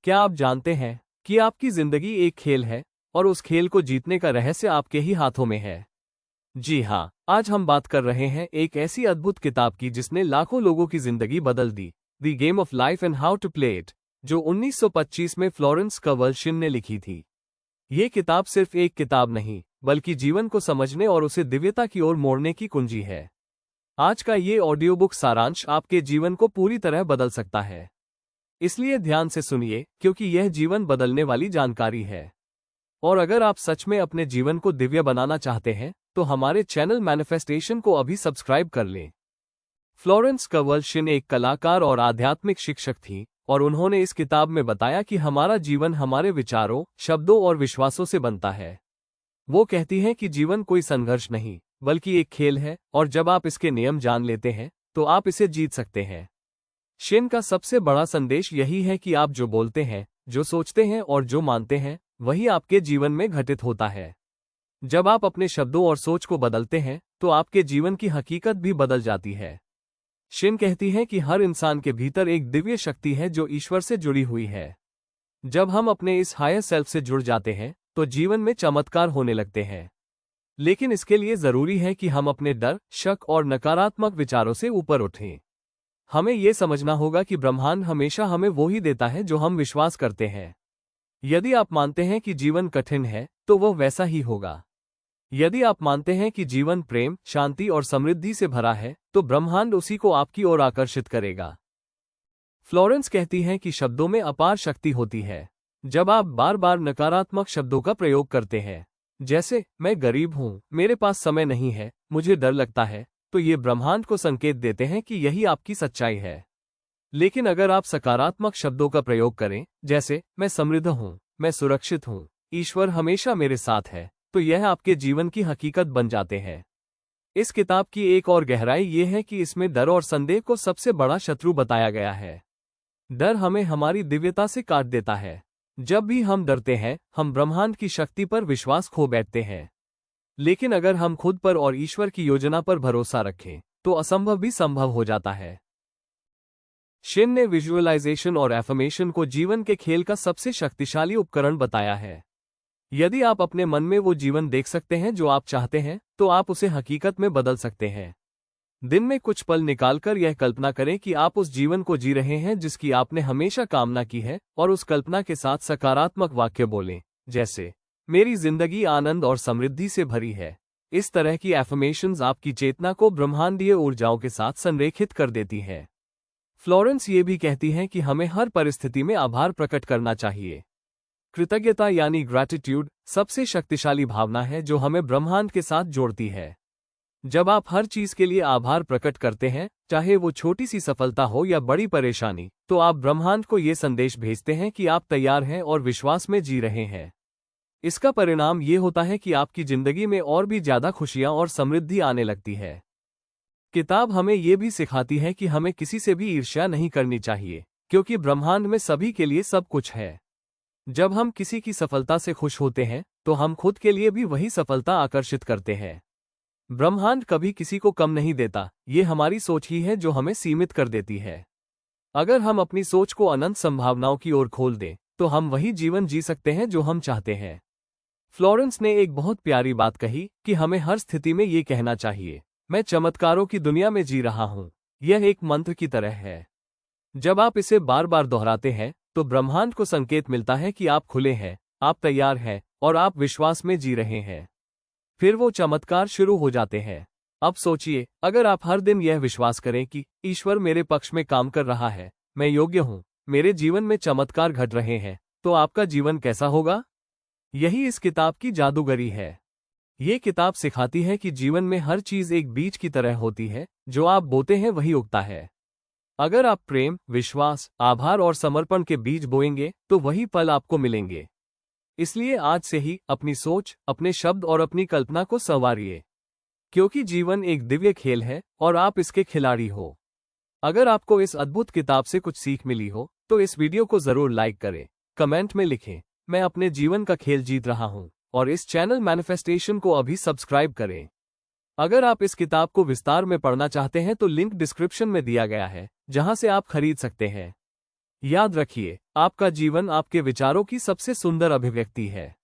क्या आप जानते हैं कि आपकी जिंदगी एक खेल है और उस खेल को जीतने का रहस्य आपके ही हाथों में है? जी हाँ, आज हम बात कर रहे हैं एक ऐसी अद्भुत किताब की जिसने लाखों लोगों की जिंदगी बदल दी, the game of life and how to play it, जो 1925 में फ्लोरेंस कवल्शिन ने लिखी थी। ये किताब सिर्फ एक किताब नहीं, बल्कि जीवन को समझने और उसे दिव्यता की ओर मोड़ने की कुंजी है। आज का ये ऑडियो बुक सारांश आपके जीवन को पूरी तरह बदल सकता है। इसलिए ध्यान से सुनिए, क्योंकि यह जीवन बदलने वाली जानकारी है। और अगर आप सच में अपने जीवन को दिव्य बनाना चाहते हैं, तो हमारे चैनल मैनिफेस्टेशन को अभी सब्सक्राइब कर लें। फ्लोरेंस कवल्शिन एक कलाकार और आध्यात्मिक शिक्षक थी, और उन्होंने इस किताब में बताया कि हमारा जीवन हमारे विचारों, शब्दों और विश्वासों से बनता है। वो कहती हैं कि जीवन कोई संघर्ष नहीं, बल्कि एक खेल है, और जब आप इसके नियम जान लेते हैं, तो आप इसे जीत सकते हैं। शिन का सबसे बड़ा संदेश यही है कि आप जो बोलते हैं, जो सोचते हैं और जो मानते हैं, वही आपके जीवन में घटित होता है। जब आप अपने शब्दों और सोच को बदलते हैं, तो आपके जीवन की हकीकत भी बदल जाती है। शिन कहती है कि हर इंसान के भीतर एक दिव्य शक्ति है जो ईश्वर से जुड़ी हुई है। जब हम अपने इस हायर सेल्फ से जुड़ जाते हैं, तो जीवन में चमत्कार होने लगते हैं। लेकिन इसके लिए जरूरी है कि हम अपने डर, शक और नकारात्मक विचारों से ऊपर उठें। हमें यह समझना होगा कि ब्रह्मांड हमेशा हमें वो ही देता है जो हम विश्वास करते हैं। यदि आप मानते हैं कि जीवन कठिन है, तो वह वैसा ही होगा। यदि आप मानते हैं कि जीवन प्रेम, शांति और समृद्धि से भरा है, तो ब्रह्मांड उसी को आपकी ओर आकर्षित करेगा। फ्लोरेंस कहती हैं कि शब्दों में अपार शक्ति होती है। जब आप बार बार नकारात्मक शब्दों का प्रयोग करते हैं, जैसे मैं गरीब हूं, मेरे पास समय नहीं है, मुझे डर लगता है, तो ये ब्रह्मांड को संकेत देते हैं कि यही आपकी सच्चाई है। लेकिन अगर आप सकारात्मक शब्दों का प्रयोग करें, जैसे मैं समृद्ध हूं, मैं सुरक्षित हूं, ईश्वर हमेशा मेरे साथ है, तो यह आपके जीवन की हकीकत बन जाते हैं। इस किताब की एक और गहराई ये है कि इसमें डर और संदेह को सबसे बड़ा शत्रु बताया गया है। डर हमें हमारी दिव्यता से काट देता है। जब भी हम डरते हैं, हम ब्रह्मांड की शक्ति पर विश्वास खो बैठते हैं। लेकिन अगर हम खुद पर और ईश्वर की योजना पर भरोसा रखें, तो असंभव भी संभव हो जाता है। शिन ने विजुअलाइजेशन और एफर्मेशन को जीवन के खेल का सबसे शक्तिशाली उपकरण बताया है। यदि आप अपने मन में वो जीवन देख सकते हैं जो आप चाहते हैं, तो आप उसे हकीकत में बदल सकते हैं। दिन में कुछ पल निकालकर यह कल्पना करें कि आप उस जीवन को जी रहे हैं जिसकी आपने हमेशा कामना की है, और उस कल्पना के साथ सकारात्मक वाक्य बोलें, जैसे मेरी जिंदगी आनंद और समृद्धि से भरी है। इस तरह की एफर्मेशंस आपकी चेतना को ब्रह्मांडीय ऊर्जाओं के साथ संरेखित कर देती हैं। फ्लोरेंस ये भी कहती हैं कि हमें हर परिस्थिति में आभार प्रकट करना चाहिए। कृतज्ञता यानी ग्रैटिट्यूड सबसे शक्तिशाली भावना है जो हमें ब्रह्मांड के साथ जोड़ती है। जब आप हर चीज के लिए आभार प्रकट करते हैं, चाहे वो छोटी सी सफलता हो या बड़ी परेशानी, तो आप ब्रह्मांड को ये संदेश भेजते हैं कि आप तैयार हैं और विश्वास में जी रहे हैं। इसका परिणाम ये होता है कि आपकी जिंदगी में और भी ज्यादा खुशियां और समृद्धि आने लगती है। किताब हमें ये भी सिखाती है कि हमें किसी से भी ईर्ष्या नहीं करनी चाहिए, क्योंकि ब्रह्मांड में सभी के लिए सब कुछ है। जब हम किसी की सफलता से खुश होते हैं, तो हम खुद के लिए भी वही सफलता आकर्षित करते हैं। ब्रह्मांड कभी किसी को कम नहीं देता, ये हमारी सोच ही है जो हमें सीमित कर देती है। अगर हम अपनी सोच को अनंत संभावनाओं की ओर खोल दें, तो हम वही जीवन जी सकते हैं जो हम चाहते हैं। फ्लोरेंस ने एक बहुत प्यारी बात कही कि हमें हर स्थिति में ये कहना चाहिए, मैं चमत्कारों की दुनिया में जी रहा हूं। यह एक मंत्र की तरह है। जब आप इसे बार बार दोहराते हैं, तो ब्रह्मांड को संकेत मिलता है कि आप खुले हैं, आप तैयार हैं, और आप विश्वास में जी रहे हैं। फिर वो चमत्कार शुरू हो जाते हैं। अब सोचिए, अगर आप हर दिन यह विश्वास करें कि ईश्वर मेरे पक्ष में काम कर रहा है, मैं योग्य हूं, मेरे जीवन में चमत्कार घट रहे हैं, तो आपका जीवन कैसा होगा? यही इस किताब की जादूगरी है। ये किताब सिखाती है कि जीवन में हर चीज एक बीज की तरह होती है, जो आप बोते हैं वही उगता है। अगर आप प्रेम, विश्वास, आभार और समर्पण के बीज बोएंगे, तो वही फल आपको मिलेंगे। इसलिए आज से ही अपनी सोच, अपने शब्द और अपनी कल्पना को संवारिए, क्योंकि जीवन एक दिव्य खेल है और आप इसके खिलाड़ी हो। अगर आपको इस अद्भुत किताब से कुछ सीख मिली हो, तो इस वीडियो को जरूर लाइक करें, कमेंट में लिखें, मैं अपने जीवन का खेल जीत रहा हूं, और इस चैनल मैनिफेस्टेशन को अभी सब्सक्राइब करें। अगर आप इस किताब को विस्तार में पढ़ना चाहते हैं, तो लिंक डिस्क्रिप्शन में दिया गया है, जहां से आप खरीद सकते हैं। याद रखिए, आपका जीवन आपके विचारों की सबसे सुंदर अभिव्यक्ति है।